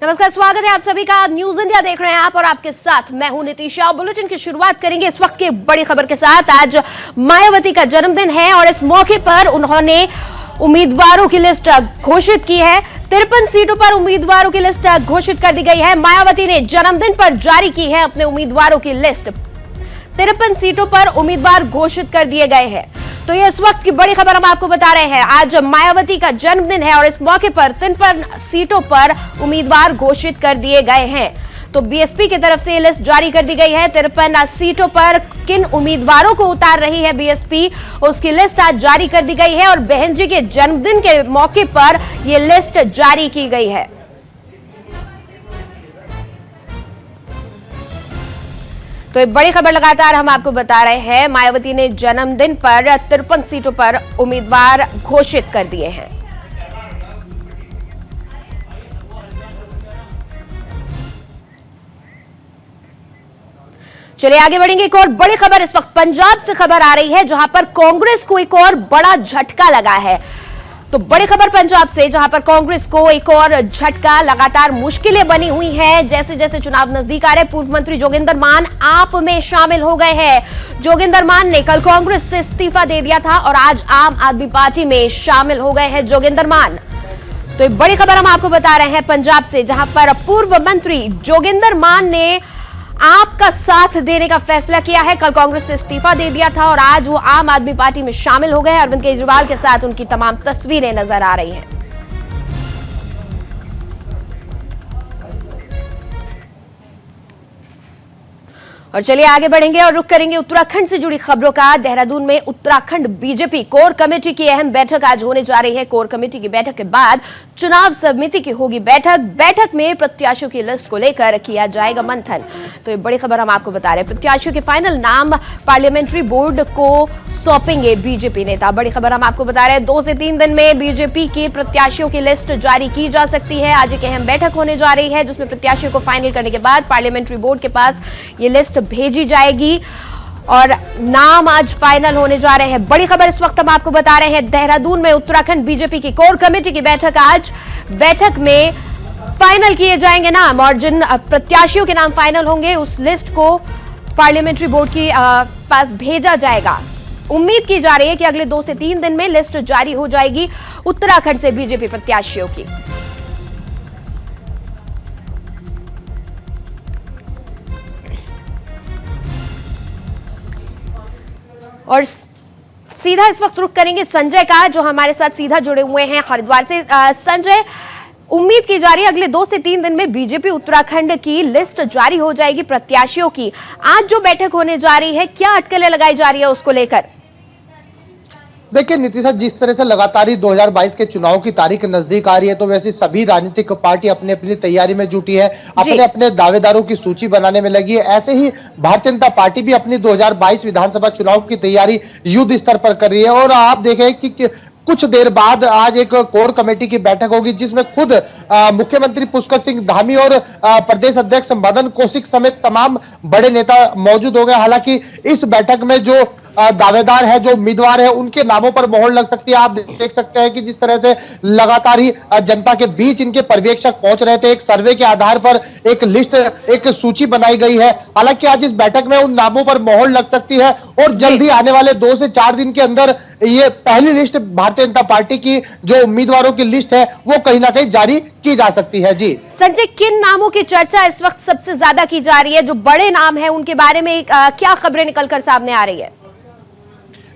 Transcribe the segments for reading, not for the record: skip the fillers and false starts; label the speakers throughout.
Speaker 1: नमस्कार, स्वागत है आप सभी का। न्यूज इंडिया देख रहे हैं आप और आपके साथ मैं हूं नितिशा। बुलेटिन की शुरुआत करेंगे इस वक्त की बड़ी खबर के साथ। आज मायावती का जन्मदिन है और इस मौके पर उन्होंने उम्मीदवारों की लिस्ट घोषित की है। 53 सीटों पर उम्मीदवारों की लिस्ट घोषित कर दी गई है। मायावती ने जन्मदिन पर जारी की है अपने उम्मीदवारों की लिस्ट। 53 सीटों पर उम्मीदवार घोषित कर दिए गए हैं। तो ये इस वक्त की बड़ी खबर हम आपको बता रहे हैं। आज मायावती का जन्मदिन है और इस मौके पर 53 सीटों पर उम्मीदवार घोषित कर दिए गए हैं। तो बीएसपी की तरफ से लिस्ट जारी कर दी गई है। 53 सीटों पर किन उम्मीदवारों को उतार रही है बीएसपी, उसकी लिस्ट आज जारी कर दी गई है और बहन जी के जन्मदिन के मौके पर यह लिस्ट जारी की गई है। तो एक बड़ी खबर लगातार हम आपको बता रहे हैं। मायावती ने जन्मदिन पर 53 सीटों पर उम्मीदवार घोषित कर दिए हैं। चलिए आगे बढ़ेंगे। एक और बड़ी खबर इस वक्त पंजाब से खबर आ रही है, जहां पर कांग्रेस को एक और बड़ा झटका लगा है। तो बड़ी खबर पंजाब से, जहां पर कांग्रेस को एक और झटका। लगातार मुश्किलें बनी हुई हैं जैसे जैसे चुनाव नजदीक आ रहे। पूर्व मंत्री जोगिंदर मान आप में शामिल हो गए हैं। जोगिंदर मान ने कल कांग्रेस से इस्तीफा दे दिया था और आज आम आदमी पार्टी में शामिल हो गए हैं जोगिंदर मान। तो एक बड़ी खबर हम आपको बता रहे हैं पंजाब से, जहां पर पूर्व मंत्री जोगिंदर मान ने आपका साथ देने का फैसला किया है। कल कांग्रेस से इस्तीफा दे दिया था और आज वो आम आदमी पार्टी में शामिल हो गए हैं। अरविंद केजरीवाल के साथ उनकी तमाम तस्वीरें नजर आ रही हैं। और चलिए आगे बढ़ेंगे और रुख करेंगे उत्तराखंड से जुड़ी खबरों का। देहरादून में उत्तराखंड बीजेपी कोर कमेटी की अहम बैठक आज होने जा रही है। कोर कमेटी की बैठक के बाद चुनाव समिति की होगी बैठक। बैठक में प्रत्याशियों की लिस्ट को लेकर किया जाएगा मंथन। तो ये बड़ी खबर हम आपको बता रहे हैं। प्रत्याशियों के फाइनल नाम पार्लियामेंट्री बोर्ड को सौंपेंगे बीजेपी नेता। बड़ी खबर हम आपको बता रहे हैं। 2 से 3 दिन में बीजेपी के प्रत्याशियों की लिस्ट जारी की जा सकती है। आज एक अहम बैठक होने जा रही है, जिसमें प्रत्याशियों को फाइनल करने के बाद पार्लियामेंट्री बोर्ड के पास ये लिस्ट भेजी जाएगी और नाम आज फाइनल होने जा रहे हैं। बड़ी खबर इस वक्त हम आपको बता रहे हैं। देहरादून में उत्तराखंड बीजेपी की कोर कमेटी की बैठक आज। बैठक में फाइनल किए जाएंगे नाम और जिन प्रत्याशियों के नाम फाइनल होंगे उस लिस्ट को पार्लियामेंट्री बोर्ड के पास भेजा जाएगा। उम्मीद की जा रही है कि अगले 2 से 3 दिन में लिस्ट जारी हो जाएगी उत्तराखंड से बीजेपी प्रत्याशियों की। और सीधा इस वक्त रुख करेंगे संजय का, जो हमारे साथ सीधा जुड़े हुए हैं हरिद्वार से। संजय, उम्मीद की जा रही है अगले 2 से 3 दिन में बीजेपी उत्तराखंड की लिस्ट जारी हो जाएगी प्रत्याशियों की। आज जो बैठक होने जा रही है, क्या अटकलें लगाई जा रही है उसको लेकर?
Speaker 2: देखिए नीतिशा, जिस तरह से लगातार 2022 के चुनाव की तारीख नजदीक आ रही है, तो वैसे सभी राजनीतिक पार्टी अपनी अपनी तैयारी में जुटी है, अपने अपने दावेदारों की सूची बनाने में लगी है। ऐसे ही भारतीय जनता पार्टी भी अपनी 2022 विधानसभा चुनाव की तैयारी युद्ध स्तर पर कर रही है। और आप देखें कि कुछ देर बाद आज एक कोर कमेटी की बैठक होगी, जिसमें खुद मुख्यमंत्री पुष्कर सिंह धामी और प्रदेश अध्यक्ष मदन कौशिक समेत तमाम बड़े नेता मौजूद हो गए। हालांकि इस बैठक में जो दावेदार है, जो उम्मीदवार है, उनके नामों पर मोहर लग सकती है। आप देख सकते हैं कि जिस तरह से लगातार ही जनता के बीच इनके पर्यवेक्षक पहुंच रहे थे। एक सर्वे के आधार पर एक लिस्ट, एक सूची बनाई गई है। हालांकि आज इस बैठक में उन नामों पर मोहर लग सकती है और जल्द ही आने वाले 2 से 4 दिन के अंदर ये पहली लिस्ट भारतीय जनता पार्टी की जो उम्मीदवारों की लिस्ट है वो कहीं ना कहीं जारी की जा सकती है। जी
Speaker 1: संजय, किन नामों की चर्चा इस वक्त सबसे ज्यादा की जा रही है? जो बड़े नाम है उनके बारे में क्या खबरें निकलकर सामने आ रही है?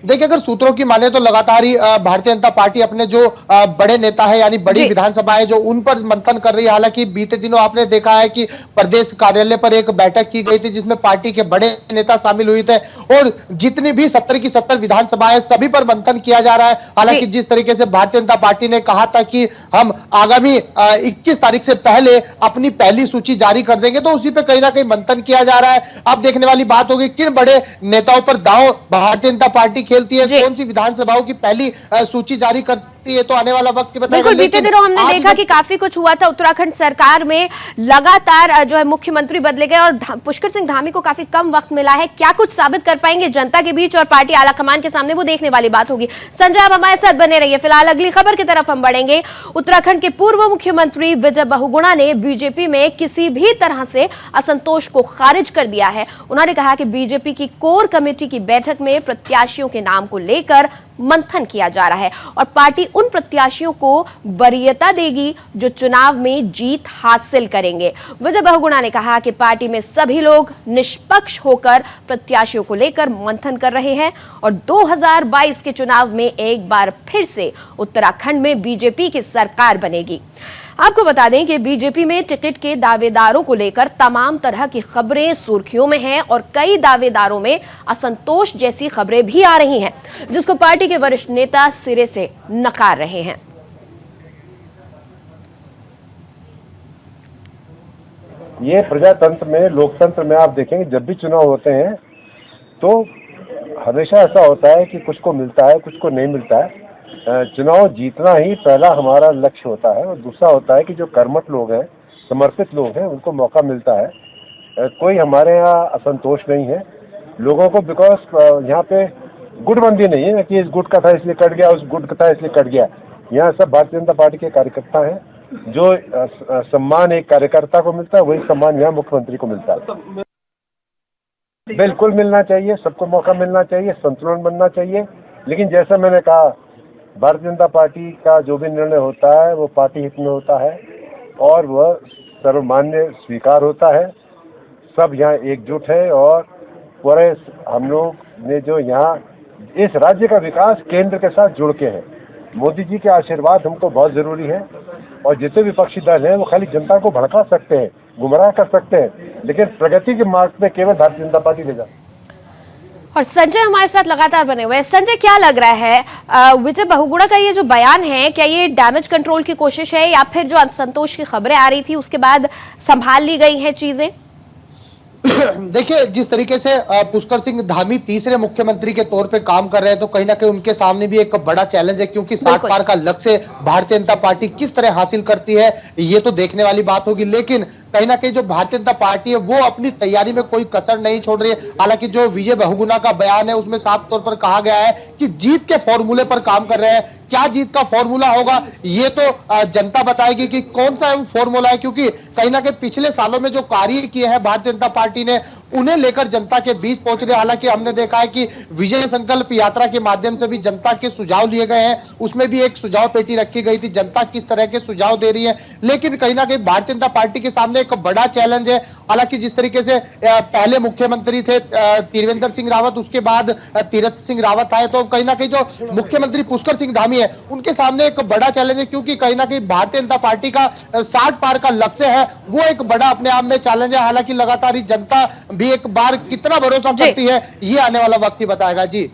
Speaker 2: देखिए, अगर सूत्रों की माने तो लगातार ही भारतीय जनता पार्टी अपने जो बड़े नेता है, यानी बड़ी विधानसभा है, जो उन पर मंथन कर रही है। हालांकि बीते दिनों आपने देखा है कि प्रदेश कार्यालय पर एक बैठक की गई थी, जिसमें पार्टी के बड़े नेता शामिल हुए थे और जितनी भी 70 की 70 विधानसभाएं, सभी पर मंथन किया जा रहा है। हालांकि जिस तरीके से भारतीय जनता पार्टी ने कहा था कि हम आगामी 21 तारीख से पहले अपनी पहली सूची जारी कर देंगे, तो उसी पे कहीं ना कहीं मंथन किया जा रहा है। अब देखने वाली बात होगी किन बड़े नेताओं पर दांव भारतीय जनता पार्टी खेलती है, कौन सी विधानसभाओं की पहली सूची जारी सकती है, तो आने वाला वक्त बताएगा।
Speaker 1: बिल्कुल, बीते
Speaker 2: लेकिन
Speaker 1: दिनों हमने
Speaker 2: आज
Speaker 1: देखा कि काफी कुछ हुआ था उत्तराखंड सरकार में, लगातार जो है मुख्यमंत्री बदले गए और पुष्कर सिंह धामी को काफी कम वक्त मिला है। क्या कुछ साबित कर पाएंगे जनता के बीच और पार्टी आलाकमान के सामने, वो देखने वाली बात होगी। संजय, आप हमारे साथ बने रहिए। फिलहाल अगली खबर की तरफ हम बढ़ेंगे। उत्तराखंड के पूर्व मुख्यमंत्री विजय बहुगुणा ने बीजेपी में किसी भी तरह से असंतोष को खारिज कर दिया है। उन्होंने कहा कि बीजेपी की कोर कमेटी की बैठक में प्रत्याशियों के नाम को लेकर मंथन किया जा रहा है और पार्टी उन प्रत्याशियों को वरीयता देगी जो चुनाव में जीत हासिल करेंगे। विजय बहुगुणा ने कहा कि पार्टी में सभी लोग निष्पक्ष होकर प्रत्याशियों को लेकर मंथन कर रहे हैं और 2022 के चुनाव में एक बार फिर से उत्तराखंड में बीजेपी की सरकार बनेगी। आपको बता दें कि बीजेपी में टिकट के दावेदारों को लेकर तमाम तरह की खबरें सुर्खियों में हैं और कई दावेदारों में असंतोष जैसी खबरें भी आ रही हैं, जिसको पार्टी के वरिष्ठ नेता सिरे से नकार रहे हैं।
Speaker 3: ये प्रजातंत्र में, लोकतंत्र में आप देखेंगे जब भी चुनाव होते हैं तो हमेशा ऐसा होता है कि कुछ को मिलता है, कुछ को नहीं मिलता है। चुनाव जीतना ही पहला हमारा लक्ष्य होता है और दूसरा होता है कि जो कर्मठ लोग हैं, समर्पित लोग हैं, उनको मौका मिलता है। कोई हमारे यहाँ असंतोष नहीं है लोगों को, बिकॉज यहाँ पे गुटबंदी नहीं है कि इस गुट का था इसलिए कट गया, उस गुट का था इसलिए कट गया। यहाँ सब भारतीय जनता पार्टी के कार्यकर्ता हैं। जो सम्मान एक कार्यकर्ता को मिलता है वही सम्मान यहाँ मुख्यमंत्री को मिलता है। बिल्कुल मिलना चाहिए, सबको मौका मिलना चाहिए, संतुलन बनना चाहिए। लेकिन जैसा मैंने कहा, भारतीय जनता पार्टी का जो भी निर्णय होता है वो पार्टी हित में होता है और वह सर्वमान्य स्वीकार होता है। सब यहाँ एकजुट है और पूरे हम लोग ने जो यहाँ इस राज्य का विकास केंद्र के साथ जुड़ के है। मोदी जी के आशीर्वाद हमको बहुत जरूरी है और जितने विपक्षी दल हैं वो खाली जनता को भड़का सकते हैं, गुमराह कर सकते हैं, लेकिन प्रगति के मार्ग में केवल भारतीय जनता पार्टी ले जाती है।
Speaker 1: और संजय हमारे साथ लगातार बने हुए हैं। संजय, क्या लग रहा है विजय बहुगुणा का ये जो बयान है, क्या ये डैमेज कंट्रोल की कोशिश है या फिर जो असंतोष की खबरें आ रही थी उसके बाद संभाल ली गई हैं चीजें?
Speaker 2: देखिए, जिस तरीके से पुष्कर सिंह धामी तीसरे मुख्यमंत्री के तौर पे काम कर रहे हैं, तो कहीं ना कहीं उनके सामने भी एक बड़ा चैलेंज है, क्योंकि 60 पार का लक्ष्य भारतीय जनता पार्टी किस तरह हासिल करती है ये तो देखने वाली बात होगी। लेकिन कहीं ना कहीं जो भारतीय जनता पार्टी है वो अपनी तैयारी में कोई कसर नहीं छोड़ रही है। हालांकि जो विजय बहुगुणा का बयान है उसमें साफ तौर पर कहा गया है कि जीत के फॉर्मूले पर काम कर रहे हैं। क्या जीत का फॉर्मूला होगा ये तो जनता बताएगी कि कौन सा फॉर्मूला है, क्योंकि कहीं ना कहीं पिछले सालों में जो कार्य किए हैं भारतीय जनता पार्टी ने उन्हें लेकर जनता के बीच पहुंच रहे। हालांकि हमने देखा है कि विजय संकल्प यात्रा के माध्यम से भी जनता के सुझाव लिए गए हैं, उसमें भी एक सुझाव पेटी रखी गई थी, जनता किस तरह के सुझाव दे रही है। लेकिन कहीं ना कहीं भारतीय जनता पार्टी के सामने एक बड़ा चैलेंज है। हालांकि जिस तरीके से पहले मुख्यमंत्री थे त्रिवेंद्र सिंह रावत, उसके बाद तीरथ सिंह रावत आए, तो कहीं ना कहीं जो मुख्यमंत्री पुष्कर सिंह धामी है उनके सामने एक बड़ा चैलेंज है, क्योंकि कहीं ना कहीं भारतीय जनता पार्टी का 60 पार का लक्ष्य है, वो एक बड़ा अपने आप में चैलेंज है। हालांकि लगातार ही जनता भी एक बार कितना भरोसा करती है ये आने वाला वक्त ही बताएगा। जी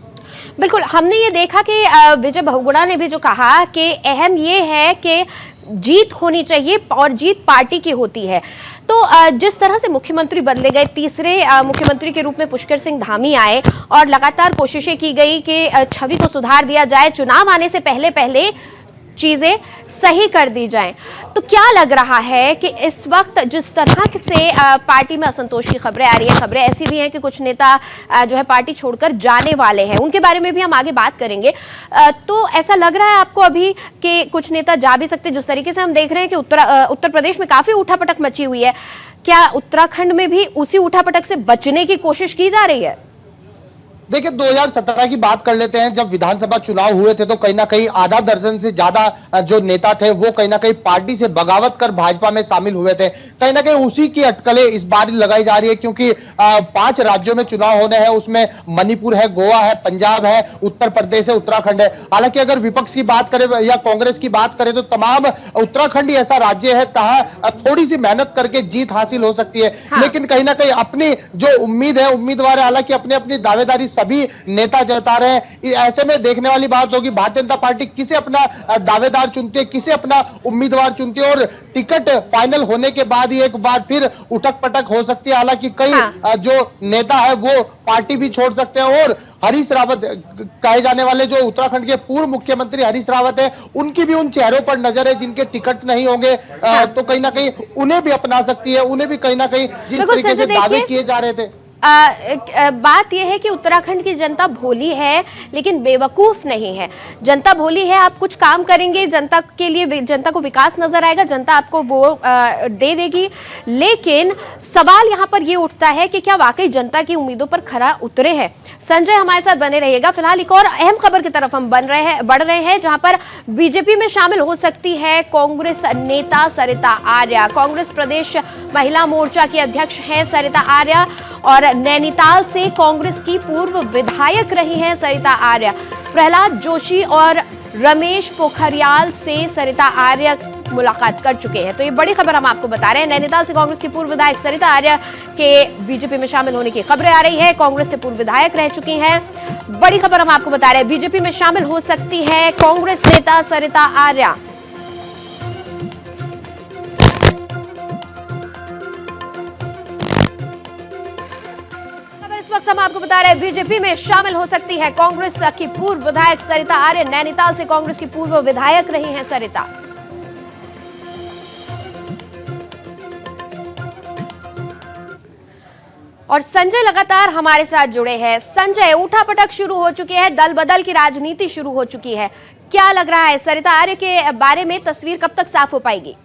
Speaker 1: बिल्कुल, हमने ये देखा कि विजय बहुगुणा ने भी जो कहा कि अहम ये है कि जीत होनी चाहिए और जीत पार्टी की होती है। तो जिस तरह से मुख्यमंत्री बदले गए, तीसरे मुख्यमंत्री के रूप में पुष्कर सिंह धामी आए और लगातार कोशिशें की गई कि छवि को सुधार दिया जाए, चुनाव आने से पहले पहले चीजें सही कर दी जाएं, तो क्या लग रहा है कि इस वक्त जिस तरह से पार्टी में असंतोष की खबरें आ रही हैं, खबरें ऐसी भी हैं कि कुछ नेता जो है पार्टी छोड़कर जाने वाले हैं, उनके बारे में भी हम आगे बात करेंगे, तो ऐसा लग रहा है आपको अभी कि कुछ नेता जा भी सकते, जिस तरीके से हम देख रहे हैं कि उत्तर प्रदेश में काफी उठापटक मची हुई है, क्या उत्तराखंड में भी उसी उठापटक से बचने की कोशिश की जा रही है?
Speaker 2: देखिए, 2017 की बात कर लेते हैं। जब विधानसभा चुनाव हुए थे तो कहीं ना कहीं आधा दर्जन से ज्यादा जो नेता थे वो कहीं ना कहीं पार्टी से बगावत कर भाजपा में शामिल हुए थे। कहीं ना कहीं उसी की अटकलें इस बार लगाई जा रही है, क्योंकि 5 राज्यों में चुनाव होने हैं, उसमें मणिपुर है, गोवा है, पंजाब है, उत्तर प्रदेश है, उत्तराखंड है। हालांकि अगर विपक्ष की बात करें या कांग्रेस की बात करें तो तमाम उत्तराखंड ही ऐसा राज्य है जहां थोड़ी सी मेहनत करके जीत हासिल हो सकती है। लेकिन कहीं ना कहीं अपनी जो उम्मीद है, उम्मीदवार है, हालांकि अपनी अपनी दावेदारी सभी नेता जता रहे हैं। ऐसे में देखने वाली बात होगी भारतीय जनता पार्टी किसे अपना दावेदार चुनती है, किसे अपना उम्मीदवार चुनती है, और टिकट फाइनल होने के बाद ही एक बार फिर उठक पटक हो सकती है। हालांकि कई जो नेता है वो पार्टी भी छोड़ सकते हैं, और हरीश रावत कहे जाने वाले जो उत्तराखंड के पूर्व मुख्यमंत्री हरीश रावत है, उनकी भी उन चेहरों पर नजर है जिनके टिकट नहीं होंगे, तो कहीं ना कहीं उन्हें भी अपना सकती है। उन्हें भी कहीं ना कहीं जिस तरीके से दावे किए जा रहे थे।
Speaker 1: बात यह है कि उत्तराखंड की जनता भोली है लेकिन बेवकूफ नहीं है। जनता भोली है, आप कुछ काम करेंगे जनता के लिए, जनता को विकास नजर आएगा, जनता आपको वो दे देगी। लेकिन सवाल यहाँ पर ये उठता है कि क्या वाकई जनता की उम्मीदों पर खरा उतरे हैं। संजय हमारे साथ बने रहिएगा। फिलहाल एक और अहम खबर की तरफ हम बढ़ रहे हैं जहां पर बीजेपी में शामिल हो सकती है कांग्रेस नेता सरिता आर्या। कांग्रेस प्रदेश महिला मोर्चा की अध्यक्ष हैं सरिता आर्या, और नैनीताल से कांग्रेस की पूर्व विधायक रही हैं सरिता आर्या। प्रहलाद जोशी और रमेश पोखरियाल से सरिता आर्या मुलाकात कर चुके हैं। तो ये बड़ी खबर हम आपको बता रहे हैं। नैनीताल से कांग्रेस की पूर्व विधायक सरिता आर्या के बीजेपी में शामिल होने की खबरें आ रही है। कांग्रेस से पूर्व विधायक रह चुकी हैं। बड़ी खबर हम आपको बता रहे हैं, बीजेपी में शामिल हो सकती है कांग्रेस नेता सरिता आर्या। इस वक्त हम आपको बता रहे हैं बीजेपी में शामिल हो सकती है कांग्रेस की पूर्व विधायक सरिता आर्य। नैनीताल से कांग्रेस की पूर्व विधायक रही हैं सरिता। और संजय लगातार हमारे साथ जुड़े हैं। संजय, उठापटक शुरू हो चुकी है, दल बदल की राजनीति शुरू हो चुकी है, क्या लग रहा है सरिता आर्य के बारे में तस्वीर कब तक साफ हो पाएगी?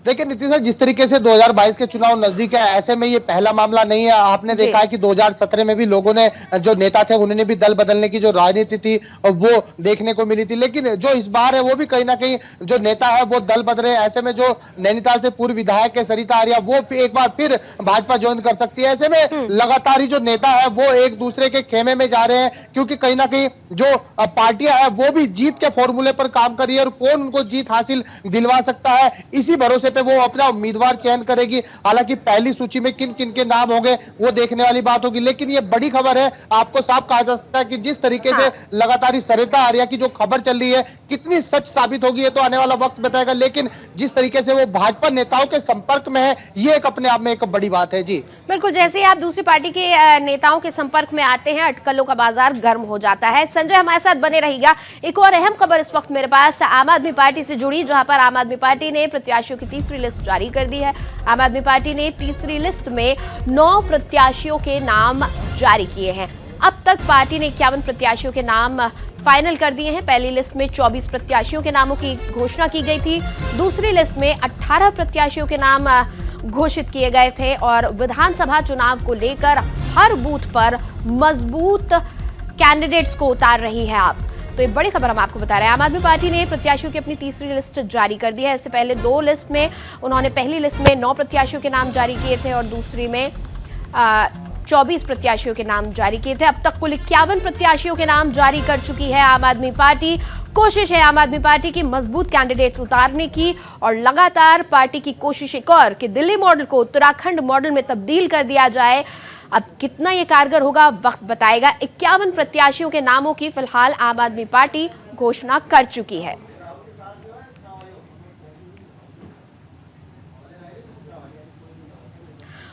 Speaker 2: देखिए नीतीश सर, जिस तरीके से 2022 के चुनाव नजदीक है, ऐसे में ये पहला मामला नहीं है। आपने देखा है कि 2017 में भी लोगों ने, जो नेता थे उन्होंने भी दल बदलने की जो राजनीति थी वो देखने को मिली थी। लेकिन जो इस बार है वो भी कहीं ना कहीं जो नेता है वो दल बदले। ऐसे में जो नैनीताल से पूर्व विधायक है सरिता आर्या, वो एक बार फिर भाजपा ज्वाइन कर सकती है। ऐसे में लगातार ही जो नेता है वो एक दूसरे के खेमे में जा रहे हैं, क्योंकि कहीं ना कहीं जो पार्टियां है वो भी जीत के फॉर्मूले पर काम कर रही है, और कौन उनको जीत हासिल दिलवा सकता है इसी भरोसे पे वो अपना उम्मीदवार चयन करेगी। हालांकि पहली सूची में किन किन के नाम होंगे वो देखने वाली बात होगी। लेकिन ये बड़ी खबर है, आपको साफ कहा जा सकता है कि जिस तरीके से लगातार सरिता आर्या की जो खबर चल रही है कितनी सच साबित होगी ये तो आने वाला वक्त बताएगा। लेकिन जिस तरीके से वो भाजपा नेताओं के संपर्क में है, ये एक अपने आप में एक बड़ी बात है। जी
Speaker 1: बिल्कुल, जैसे ही आप दूसरी पार्टी के नेताओं के संपर्क में आते हैं, अटकलों का बाजार गर्म हो जाता है। संजय हमारे साथ बने रहिएगा। एक और अहम खबर इस वक्त मेरे पास आम आदमी पार्टी से जुड़ी, जहां पर आम आदमी पार्टी ने प्रत्याशियों की तीसरी लिस्ट जारी कर दी है। आम आदमी पार्टी ने तीसरी लिस्ट में 9 प्रत्याशियों के नाम जारी किए हैं। अब तक पार्टी ने 51 प्रत्याशियों के नाम फाइनल कर दिए हैं। पहली लिस्ट में 24 प्रत्याशियों के नामों की घोषणा की गई थी। दूसरी लिस्ट में 18 प्रत्याशियों के नाम घोषित किए गए थे, और विधानसभा चुनाव को लेकर हर बूथ पर मजबूत कैंडिडेट्स को उतार रही है आप। तो ये बड़ी खबर हम आपको बता रहे हैं। आम आदमी पार्टी ने प्रत्याशियों की अपनी तीसरी लिस्ट जारी कर दी है। इससे पहले 2 लिस्ट में उन्होंने पहली लिस्ट में 9 प्रत्याशियों के नाम जारी किए थे, और दूसरी में 24 प्रत्याशियों के नाम जारी किए थे। अब तक कुल 51 प्रत्याशियों के नाम जारी कर चुकी है आम आदमी पार्टी। कोशिश है आम आदमी पार्टी की मजबूत कैंडिडेट्स उतारने की, और लगातार पार्टी की कोशिश एक और कि दिल्ली मॉडल को उत्तराखंड मॉडल में तब्दील कर दिया जाए। अब कितना ये कारगर होगा वक्त बताएगा। 51 प्रत्याशियों के नामों की फिलहाल आम आदमी पार्टी घोषणा कर चुकी है।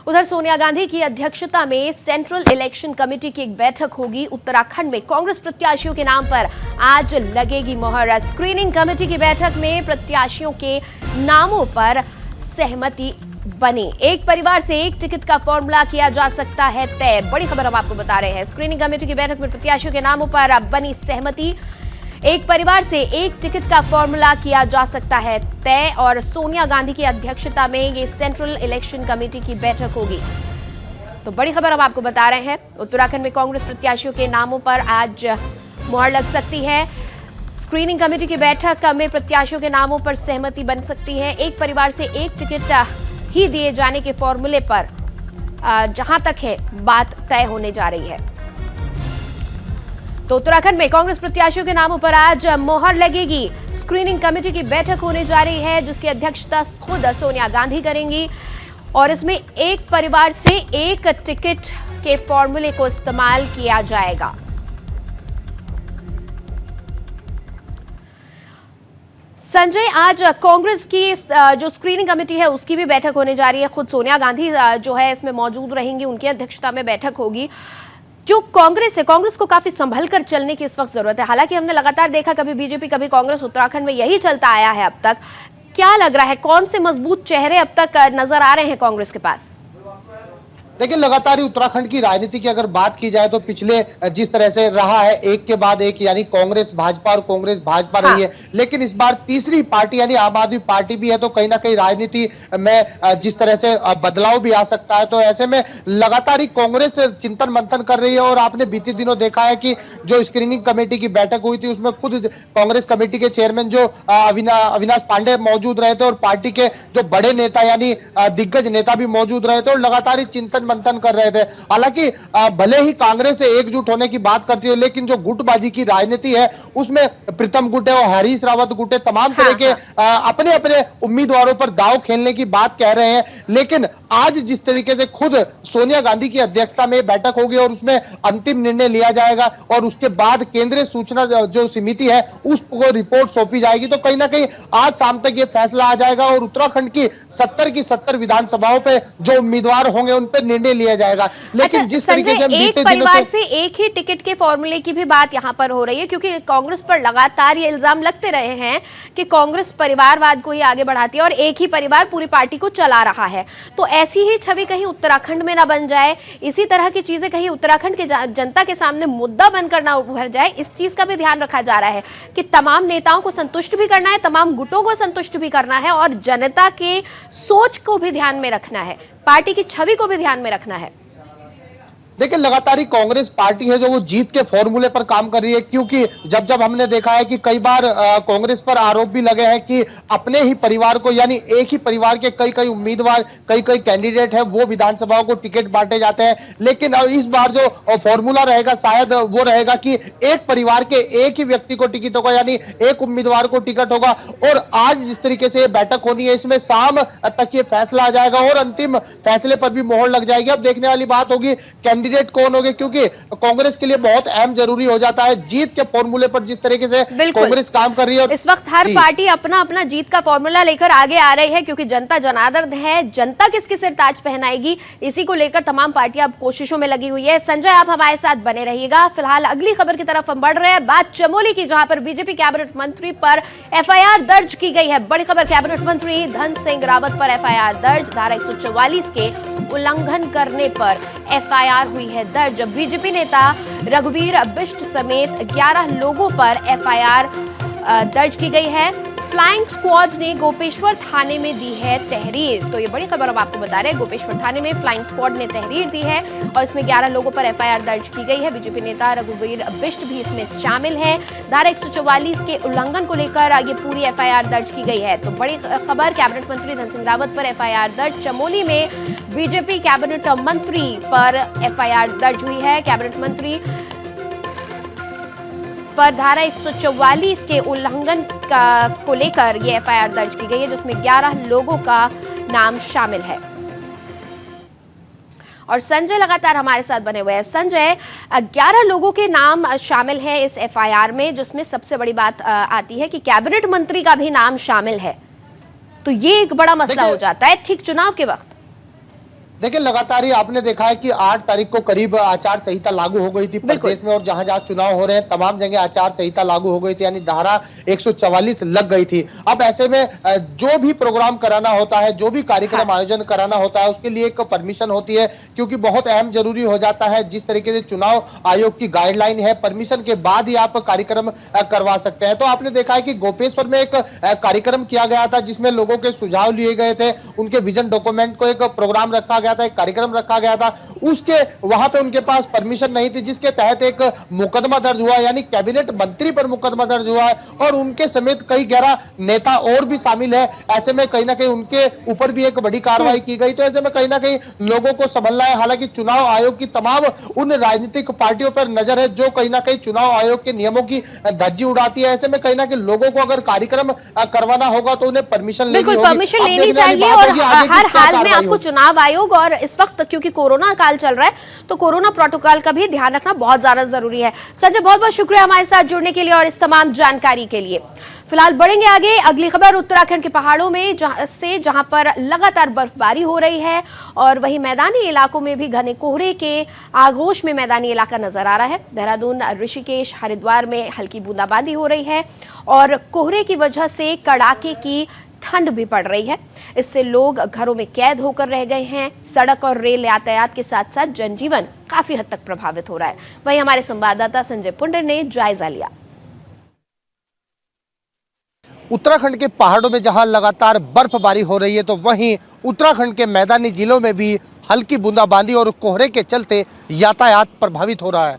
Speaker 1: उधर सोनिया गांधी की अध्यक्षता में सेंट्रल इलेक्शन कमेटी की एक बैठक होगी। उत्तराखंड में कांग्रेस प्रत्याशियों के नाम पर आज लगेगी मोहर। स्क्रीनिंग कमेटी की बैठक में प्रत्याशियों के नामों पर सहमति बनी। एक परिवार से एक टिकट का फॉर्मूला किया जा सकता है तय। बड़ी खबर हम आपको बता रहे हैं। स्क्रीनिंग कमेटी की बैठक में प्रत्याशियों के नामों पर बनी सहमति। एक परिवार से एक टिकट का फॉर्मूला किया जा सकता है तय, और सोनिया गांधी की अध्यक्षता में ये सेंट्रल इलेक्शन कमेटी की बैठक होगी। तो बड़ी खबर हम आपको बता रहे हैं। उत्तराखंड में कांग्रेस प्रत्याशियों के नामों पर आज मुहर लग सकती है। स्क्रीनिंग कमेटी की बैठक में प्रत्याशियों के नामों पर सहमति बन सकती है। एक परिवार से एक टिकट ही दिए जाने के फॉर्मूले पर जहां तक है बात तय होने जा रही है। तो उत्तराखंड में कांग्रेस प्रत्याशियों के नामों पर आज मोहर लगेगी। स्क्रीनिंग कमेटी की बैठक होने जा रही है, जिसकी अध्यक्षता खुद सोनिया गांधी करेंगी। और इसमें एक परिवार से एक टिकट के फॉर्मूले को इस्तेमाल किया जाएगा। संजय, आज कांग्रेस की जो स्क्रीनिंग कमेटी है उसकी भी बैठक होने जा रही है। खुद सोनिया गांधी जो है इसमें मौजूद रहेंगी, उनकी अध्यक्षता में बैठक होगी। जो कांग्रेस है, कांग्रेस को काफी संभल कर चलने की इस वक्त जरूरत है। हालांकि हमने लगातार देखा कभी बीजेपी कभी कांग्रेस, उत्तराखंड में यही चलता आया है अब तक। क्या लग रहा है, कौन से मजबूत चेहरे अब तक नजर आ रहे हैं कांग्रेस के पास?
Speaker 2: देखिए, लगातार ही उत्तराखंड की राजनीति की अगर बात की जाए तो पिछले जिस तरह से रहा है एक के बाद एक, यानी कांग्रेस भाजपा और कांग्रेस भाजपा रही है, लेकिन इस बार तीसरी पार्टी यानी आम आदमी पार्टी भी है, तो कहीं ना कहीं राजनीति में जिस तरह से बदलाव भी आ सकता है। तो ऐसे में लगातार ही कांग्रेस चिंतन मंथन कर रही है। और आपने बीते दिनों देखा है कि जो स्क्रीनिंग कमेटी की बैठक हुई थी उसमें खुद कांग्रेस कमेटी के चेयरमैन जो अविनाश पांडे मौजूद रहे थे और पार्टी के जो बड़े नेता यानी दिग्गज नेता भी मौजूद रहे थे और लगातार ही चिंतन मंथन कर रहे थे। हालांकि भले ही कांग्रेस से एकजुट होने की बात करती है, लेकिन जो गुटबाजी की राजनीति है उसमें प्रीतम गुट है और हरीश रावत गुट है, तमाम तरह के अपने अपने उम्मीदवारों पर दांव खेलने की बात कह रहे हैं। लेकिन आज जिस तरीके से खुद सोनिया गांधी की अध्यक्षता में बैठक होगी और उसमें अंतिम निर्णय लिया जाएगा और उसके बाद केंद्रीय सूचना जो समिति है उसको रिपोर्ट सौंपी जाएगी, तो कहीं ना कहीं आज शाम तक ये फैसला आ जाएगा और उत्तराखंड की 70 विधानसभाओं पे जो उम्मीदवार होंगे उन पर निर्णय लिया जाएगा। लेकिन जिस तरीके से
Speaker 1: एक परिवार से एक ही टिकट के फॉर्मूले की भी बात यहां पर हो रही है, क्योंकि कांग्रेस पर लगातार ये इल्जाम लगते रहे हैं कि कांग्रेस परिवारवाद को ही आगे बढ़ाती है और एक ही परिवार पूरी पार्टी को चला रहा है। तो ऐसी ही छवि कहीं उत्तराखंड में ना बन जाए, इसी तरह की चीजें कहीं उत्तराखंड के जनता के सामने मुद्दा बनकर ना उभर जाए, इस चीज का भी ध्यान रखा जा रहा है कि तमाम नेताओं को संतुष्ट भी करना है, तमाम गुटों को संतुष्ट भी करना है और जनता के सोच को भी ध्यान में रखना है, पार्टी की छवि को भी ध्यान में रखना है।
Speaker 2: देखिए, लगातार ही कांग्रेस पार्टी है जो वो जीत के फॉर्मूले पर काम कर रही है, क्योंकि जब जब हमने देखा है कि कई बार कांग्रेस पर आरोप भी लगे हैं कि अपने ही परिवार को यानी एक ही परिवार के कई कई उम्मीदवार कई कई कैंडिडेट है वो विधानसभाओं को टिकट बांटे जाते हैं। लेकिन इस बार जो फॉर्मूला रहेगा शायद वो रहेगा कि एक परिवार के एक ही व्यक्ति को टिकट होगा, यानी एक उम्मीदवार को टिकट होगा। और आज जिस तरीके से ये बैठक होनी है इसमें शाम तक ये फैसला आ जाएगा और अंतिम फैसले पर भी मोहर लग जाएगी। अब देखने वाली बात होगी कैंडिडेट कौन होंगे, क्योंकि कांग्रेस के लिए बहुत अहम जरूरी हो जाता है जीत के फॉर्मूले पर जिस तरीके से कांग्रेस काम कर रही है।
Speaker 1: इस वक्त हर पार्टी अपना अपना जीत का फॉर्मूला लेकर आगे आ रही है, क्योंकि जनता जनार्दन है, जनता किसके सिर ताज पहनाएगी इसी को लेकर तमाम पार्टियां अब कोशिशों में लगी हुई है। संजय, आप हमारे साथ बने रहिएगा। फिलहाल अगली खबर की तरफ हम बढ़ रहे हैं। बात चमोली की, जहां पर बीजेपी कैबिनेट मंत्री पर एफआईआर दर्ज की गई है। बड़ी खबर, कैबिनेट मंत्री धन सिंह रावत पर एफआईआर दर्ज। धारा 144 के उल्लंघन करने पर एफआईआर हुई है दर्ज। बीजेपी नेता रघुवीर बिष्ट समेत 11 लोगों पर एफआईआर दर्ज की गई है। फ्लाइंग स्क्वाड ने गोपेश्वर थाने में दी है तहरीर। तो ये बड़ी खबर हम आपको बता रहे हैं, गोपेश्वर थाने में फ्लाइंग स्क्वाड ने तहरीर दी है और इसमें 11 लोगों पर एफआईआर दर्ज की गई है। बीजेपी नेता रघुवीर बिष्ट भी इसमें शामिल है। धारा 144 के उल्लंघन को लेकर ये पूरी एफआईआर दर्ज की गई है। तो बड़ी खबर, कैबिनेट मंत्री धन सिंह रावत पर एफआईआर दर्ज। चमोली में बीजेपी कैबिनेट मंत्री पर एफआईआर दर्ज हुई है। कैबिनेट मंत्री पर धारा 144 के उल्लंघन को लेकर यह एफआईआर दर्ज की गई है, जिसमें 11 लोगों का नाम शामिल है। और संजय लगातार हमारे साथ बने हुए हैं। संजय, 11 लोगों के नाम शामिल है इस एफआईआर में, जिसमें सबसे बड़ी बात आती है कि कैबिनेट मंत्री का भी नाम शामिल है। तो ये एक बड़ा मसला हो जाता है ठीक चुनाव के वक्त।
Speaker 2: देखिए, लगातार ही आपने देखा है कि 8 तारीख को करीब आचार संहिता लागू हो गई थी प्रदेश में और जहां जहां चुनाव हो रहे हैं तमाम जगह आचार संहिता लागू हो गई थी, यानी धारा 144 लग गई थी। अब ऐसे में जो भी प्रोग्राम कराना होता है, जो भी कार्यक्रम आयोजन कराना होता है, उसके लिए एक परमिशन होती है, क्योंकि बहुत अहम जरूरी हो जाता है। जिस तरीके से चुनाव आयोग की गाइडलाइन है, परमिशन के बाद ही आप कार्यक्रम करवा सकते हैं। तो आपने देखा है कि गोपेश्वर में एक कार्यक्रम किया गया था जिसमें लोगों के सुझाव लिए गए थे, उनके विजन डॉक्यूमेंट को एक प्रोग्राम रखा गया था, एक कार्यक्रम रखा गया था, उसके वहां पे उनके पास परमिशन नहीं थी, जिसके तहत एक मुकदमा दर्ज हुआ, यानी कैबिनेट मंत्री पर मुकदमा दर्ज हुआ है और उनके समेत कई 11 नेता और भी शामिल है। ऐसे में कहीं ना कहीं उनके ऊपर भी एक बड़ी कार्रवाई की गई। तो ऐसे में कहीं ना कहीं लोगों को संभलना है। हालांकि चुनाव आयोग की तमाम उन राजनीतिक पार्टियों पर नजर है जो कहीं ना कहीं चुनाव आयोग के नियमों की धज्जी उड़ाती है। ऐसे में कहीं ना कहीं लोगों को अगर कार्यक्रम करवाना होगा तो उन्हें परमिशन लेनी होगी।
Speaker 1: बिल्कुल परमिशन लेनी चाहिए और हर हाल में आपको चुनाव आयोग और इस वक्त क्योंकि कोरोना काल चल रहा है तो कोरोना प्रोटोकॉल का भी ध्यान रखना बहुत ज्यादा जरूरी है। संजय, बहुत बहुत शुक्रिया हमारे साथ जुड़ने के लिए और इस तमाम जानकारी के लिए। फिलहाल बढ़ेंगे आगे। अगली खबर उत्तराखंड के पहाड़ों में जहां पर लगातार बर्फबारी हो रही है और वहीं मैदानी इलाकों में भी घने कोहरे के आगोश में मैदानी इलाका नजर आ रहा है। देहरादून, ऋषिकेश, हरिद्वार में हल्की बूंदाबांदी हो रही है और कोहरे की वजह से कड़ाके की ठंड भी पड़ रही है। इससे लोग घरों में कैद होकर रह गए हैं। सड़क और रेल यातायात के साथ साथ जनजीवन काफी हद तक प्रभावित हो रहा है। वहीं हमारे संवाददाता संजय पुंडर ने जायजा लिया।
Speaker 2: उत्तराखंड के पहाड़ों में जहां लगातार बर्फबारी हो रही है तो वहीं उत्तराखंड के मैदानी जिलों में भी हल्की बूंदाबांदी और कोहरे के चलते यातायात प्रभावित हो रहा है।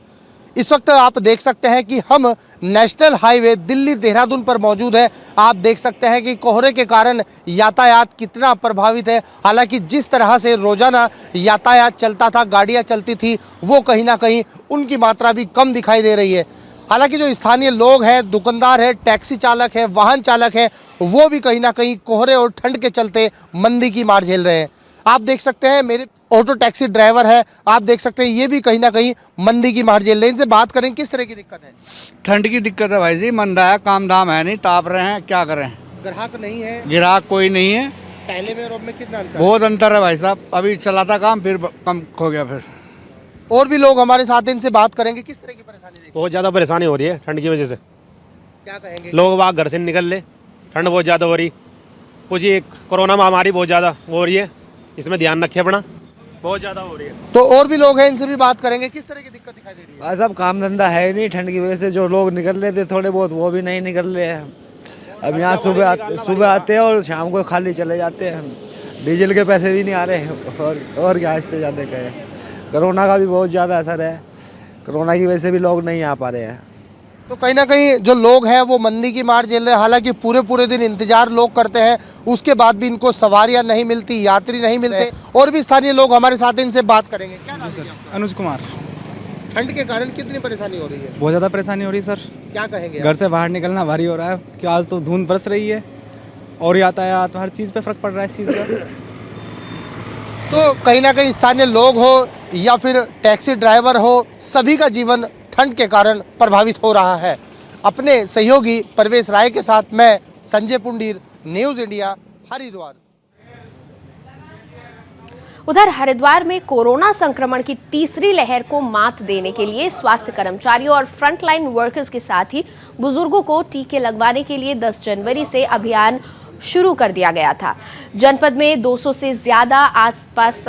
Speaker 2: इस वक्त आप देख सकते हैं कि हम नेशनल हाईवे दिल्ली देहरादून पर मौजूद है। आप देख सकते हैं कि कोहरे के कारण यातायात कितना प्रभावित है। हालांकि जिस तरह से रोजाना यातायात चलता था, गाड़ियां चलती थी, वो कहीं ना कहीं उनकी मात्रा भी कम दिखाई दे रही है। हालांकि जो स्थानीय लोग हैं, दुकानदार है, टैक्सी चालक है, वाहन चालक है, वो भी कहीं ना कहीं कोहरे और ठंड के चलते मंदी की मार झेल रहे हैं। आप देख सकते हैं मेरे ऑटो टैक्सी ड्राइवर है, आप देख सकते हैं ये भी कहीं ना कहीं मंदी की मार झेल रहे हैं। इनसे बात करें किस तरह की दिक्कत है।
Speaker 4: ठंड की दिक्कत है भाई जी, मंदा है, काम धाम है नहीं, ताप रहे हैं, क्या करें।
Speaker 2: ग्राहक नहीं है,
Speaker 4: ग्राहक कोई नहीं है।
Speaker 2: पहले में और अब में कितना अंतर है?
Speaker 4: बहुत अंतर है भाई साहब। अभी चला था काम, फिर कम हो गया। फिर
Speaker 2: और भी लोग हमारे साथ, इनसे बात करेंगे किस तरह की परेशानी देखी?
Speaker 5: बहुत ज़्यादा परेशानी हो रही है ठंड की वजह से।
Speaker 2: क्या कहेंगे?
Speaker 5: लोग वहाँ घर से निकल ले, ठंड बहुत ज़्यादा हो रही। कुछ ये कोरोना महामारी बहुत ज़्यादा हो रही है, इसमें ध्यान रखिए अपना, बहुत ज़्यादा हो रही है।
Speaker 2: तो और भी लोग हैं, इनसे भी बात करेंगे किस तरह की दिक्कत दिखाई दे रही है।
Speaker 6: भाई साहब काम धंधा है ही नहीं, ठंड की वजह से जो लोग निकल रहे थे थोड़े बहुत वो भी नहीं निकल रहे हैं। अब यहाँ सुबह आते हैं और शाम को खाली चले जाते हैं। डीजल के पैसे भी नहीं आ रहे और क्या इससे ज़्यादा कहें। कोरोना का भी बहुत ज़्यादा असर है, कोरोना की वजह से भी लोग नहीं आ पा रहे हैं।
Speaker 2: तो कहीं ना कहीं जो लोग हैं वो मंदी की मार झेल रहे हैं। हालांकि पूरे दिन इंतजार लोग करते हैं, उसके बाद भी इनको सवारियां नहीं मिलती, यात्री नहीं मिलते। और भी स्थानीय लोग हमारे साथ, इनसे बात करेंगे। क्या नाम है आपका?
Speaker 7: अनुज कुमार।
Speaker 2: ठंड के कारण कितनी परेशानी हो रही है?
Speaker 7: बहुत ज़्यादा परेशानी हो रही है सर।
Speaker 2: क्या कहेंगे
Speaker 7: घर से बाहर निकलना भारी हो रहा है कि आज तो धुंध बरस रही है और यातायात हर चीज़ पे फर्क पड़ रहा है इस चीज़ का।
Speaker 2: तो कहीं ना कहीं स्थानीय लोग हो या फिर टैक्सी ड्राइवर हो, सभी का जीवन ठंड के कारण प्रभावित हो रहा है। अपने सहयोगी परवेश राय के साथ मैं संजय पुंडीर, न्यूज़ इंडिया, हरिद्वार।
Speaker 1: उधर हरिद्वार में कोरोना संक्रमण की तीसरी लहर को मात देने के लिए स्वास्थ्य कर्मचारियों और फ्रंटलाइन वर्कर्स के साथ ही बुजुर्गों को टीके लगवाने के लिए 10 जनवरी से अभियान शुरू कर दिया गया था। जनपद में 200 से ज्यादा आसपास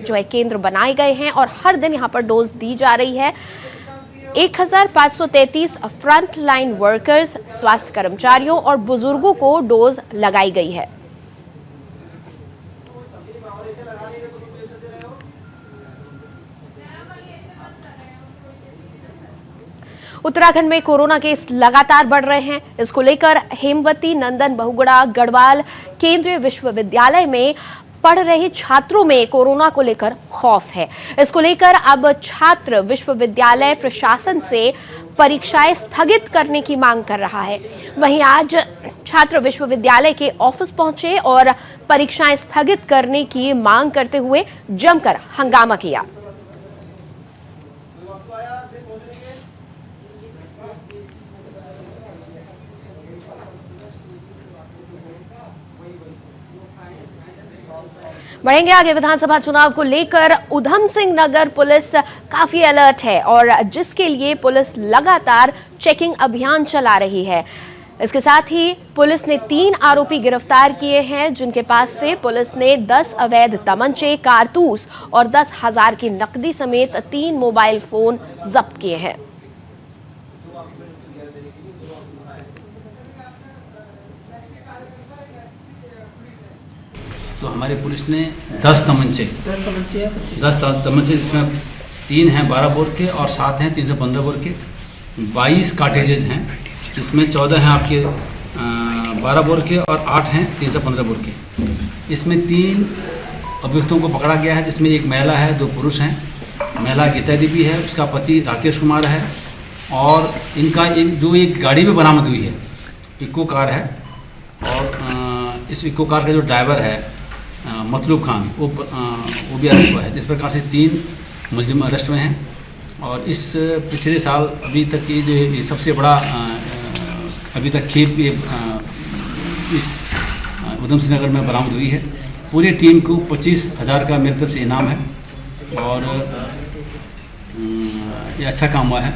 Speaker 1: जो है केंद्र बनाए गए हैं और हर दिन यहां पर डोज दी जा रही है। 1533 फ्रंट लाइन वर्कर्स, स्वास्थ्य कर्मचारियों और बुजुर्गों को डोज लगाई गई है। उत्तराखंड में कोरोना केस लगातार बढ़ रहे हैं। इसको लेकर हेमवती नंदन बहुगुणा गढ़वाल केंद्रीय विश्वविद्यालय में पढ़ रहे छात्रों में कोरोना को लेकर खौफ है। इसको लेकर अब छात्र विश्वविद्यालय प्रशासन से परीक्षाएं स्थगित करने की मांग कर रहा है। वहीं आज छात्र विश्वविद्यालय के ऑफिस पहुंचे और परीक्षाएं स्थगित करने की मांग करते हुए जमकर हंगामा किया। बढ़ेंगे आगे। विधानसभा चुनाव को लेकर उधम सिंह नगर पुलिस काफी अलर्ट है और जिसके लिए पुलिस लगातार चेकिंग अभियान चला रही है। इसके साथ ही पुलिस ने 3 आरोपी गिरफ्तार किए हैं, जिनके पास से पुलिस ने 10 अवैध तमंचे, कारतूस और 10,000 की नकदी समेत 3 मोबाइल फोन जब्त किए हैं।
Speaker 8: तो हमारी पुलिस ने 10 तमंचे जिसमें 3 हैं 12 बोर के और 7 हैं 315 बोर के, 22 कार्टेजेज हैं, इसमें 14 हैं आपके 12 बोर के और 8 हैं 315 बोर के। इसमें 3 अभियुक्तों को पकड़ा गया है, जिसमें एक महिला है, 2 पुरुष हैं। महिला गीता देवी है, उसका पति राकेश कुमार है, और इनका एक गाड़ी में बरामद हुई है, इको कार है, और इस इको कार का जो ड्राइवर है मतलूब खान, वो भी अरेस्ट हुआ है। इस प्रकार से 3 मुलजिम अरेस्ट हुए हैं। और इस पिछले साल अभी तक की जो सबसे बड़ा अभी तक खेप इस उधम सिंह नगर में बरामद हुई है। पूरी टीम को 25,000 का मेरी तरफ से इनाम है, और ये अच्छा काम हुआ है।